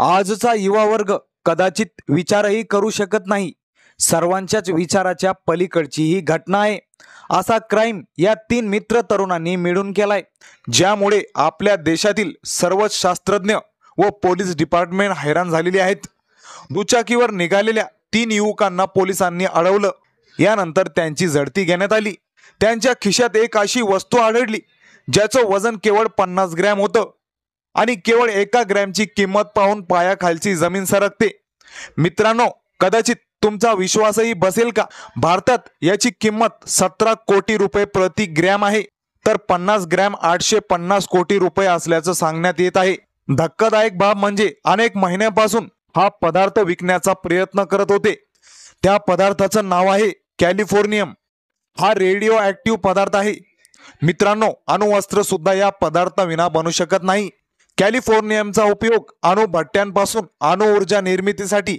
आजचा युवा वर्ग कदाचित विचारही करू शकत नाही, सर्वांच्याच विचाराच्या पलीकडची ही घटना आहे। असा क्राइम या 3 मित्र तरुणांनी मिळून केलाय, ज्यामुळे आपल्या देशातील सर्वच शास्त्रज्ञ व पोलीस डिपार्टमेंट हैराण झालेले आहेत। दुचाकीवर निघालेल्या 3 युवकांना पोलिसांनी अडवलं। यानंतर त्यांची झडती घेण्यात आली। त्यांच्या खिशात एक अशी वस्तू आढळली ज्याचं वजन केवळ 50 ग्रॅम होतं आणि केवळ 1 ग्रॅमची किंमत पाहून पायाखालची जमीन सरकते। मित्रांनो, कदाचित तुमचा विश्वासही बसेल का? भारतात याची किंमत 17 कोटी रुपये प्रति ग्रॅम आहे, तर 50 ग्रॅम 850 कोटी रुपये असल्याचं सांगण्यात येत आहे। धक्कादायक बाब म्हणजे अनेक महिन्यांपासून हा पदार्थ विकण्याचा प्रयत्न करत होते। त्या पदार्थाचं नाव आहे कॅलिफोर्नियम। हा रेडिओ ऍक्टिव्ह पदार्थ आहे। मित्रांनो, अणुअस्त्र सुद्धा या पदार्थाविना बनू शकत नाही। कॅलिफोर्नियमचा उपयोग अणुभट्ट्यांपासून अणुऊर्जा निर्मितीसाठी,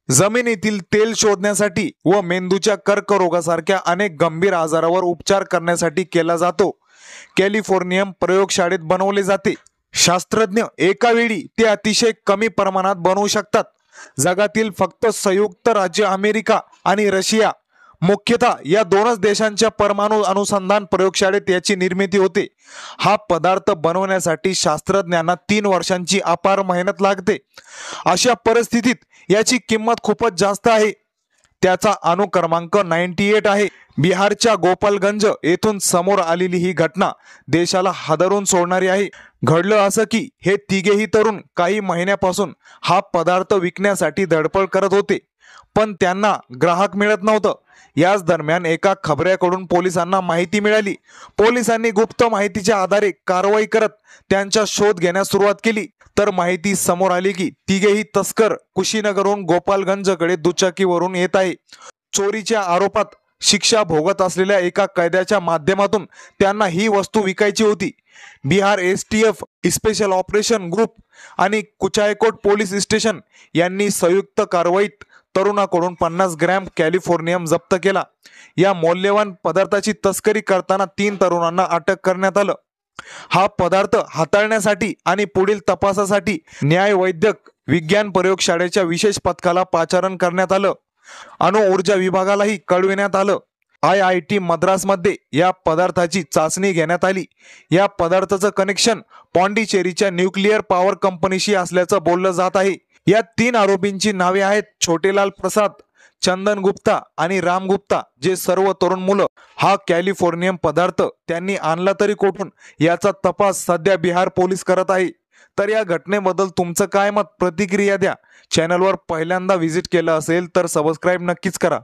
जमिनीतील तेल शोधण्यासाठी व मेंदूच्या कर्करोगासारख्या अनेक गंभीर आजारावर उपचार करण्यासाठी केला जातो। कॅलिफोर्नियम प्रयोगशाळेत बनवले जाते। शास्त्रज्ञ एका वेळी ते अतिशय कमी प्रमाणात बनवू शकतात। जगातील फक्त संयुक्त राज्य अमेरिका आणि रशिया, मुख्यतः या 2च देशांच्या परमाणु अनुसंधान प्रयोगशाळेत याची निर्मिती होते। हा पदार्थ बनवण्यासाठी शास्त्रज्ञांना 3 वर्षांची अपार मेहनत लागते। अशा परिस्थितीत याची किंमत खूपच जास्त आहे। त्याचा अणुक्रमांक 98 आहे। बिहारच्या गोपालगंज येथून समोर आलेली ही घटना देशाला हादरवून सोडणारी आहे। घडलं असं की हे तिघेही तरुण काही महिन्यापासून हा पदार्थ विकण्यासाठी धडपड करत होते, पण त्यांना ग्राहक मिळत नव्हतं। याच दरम्यान एका खबऱ्याकडून पोलिसांना माहिती मिळाली। पोलिसांनी गुप्त माहितीच्या आधारे कारवाई करत त्यांचा शोध घेण्यास सुरुवात केली, तर माहिती समोर आली की तिघेही तस्कर कुशीनगरहून गोपालगंजकडे दुचाकीवरून येत आहे। चोरीच्या आरोपात शिक्षा भोगत असलेल्या एका कैद्याच्या माध्यमातून त्यांना ही वस्तू विकायची होती। Bihar STF special operation group आणि कुचायकोट पोलीस स्टेशन यांनी संयुक्त कारवाईत तरुणाकडून 50 ग्रॅम कॅलिफोर्नियम जप्त केला। या मौल्यवान पदार्थाची तस्करी करताना 3 तरुणांना अटक करण्यात आलं। हा पदार्थ हाताळण्यासाठी आणि पुढील तपासासाठी न्यायवैद्यक विज्ञान प्रयोगशाळेच्या विशेष पथकाला पाचारण करण्यात आलं। अणुऊर्जा विभागालाही कळविण्यात आलं। IIT मद्रासमध्ये या पदार्थाची चाचणी घेण्यात आली। या पदार्थाचं कनेक्शन पॉंडिचेरीच्या न्यूक्लिअर पॉवर कंपनीशी असल्याचं बोललं जात आहे। या 3 आरोपींची नावे आहेत छोटेलाल प्रसाद, चंदन गुप्ता आणि राम गुप्ता, जे सर्व तरुण मुलं। हा कॅलिफोर्नियम पदार्थ त्यांनी आणला तरी कुठून, याचा तपास सध्या बिहार पोलीस करत आहे। तर या घटनेबद्दल तुमचं काय मत, प्रतिक्रिया द्या। चॅनलवर पहिल्यांदा व्हिजिट केलं असेल तर सबस्क्राईब नक्कीच करा।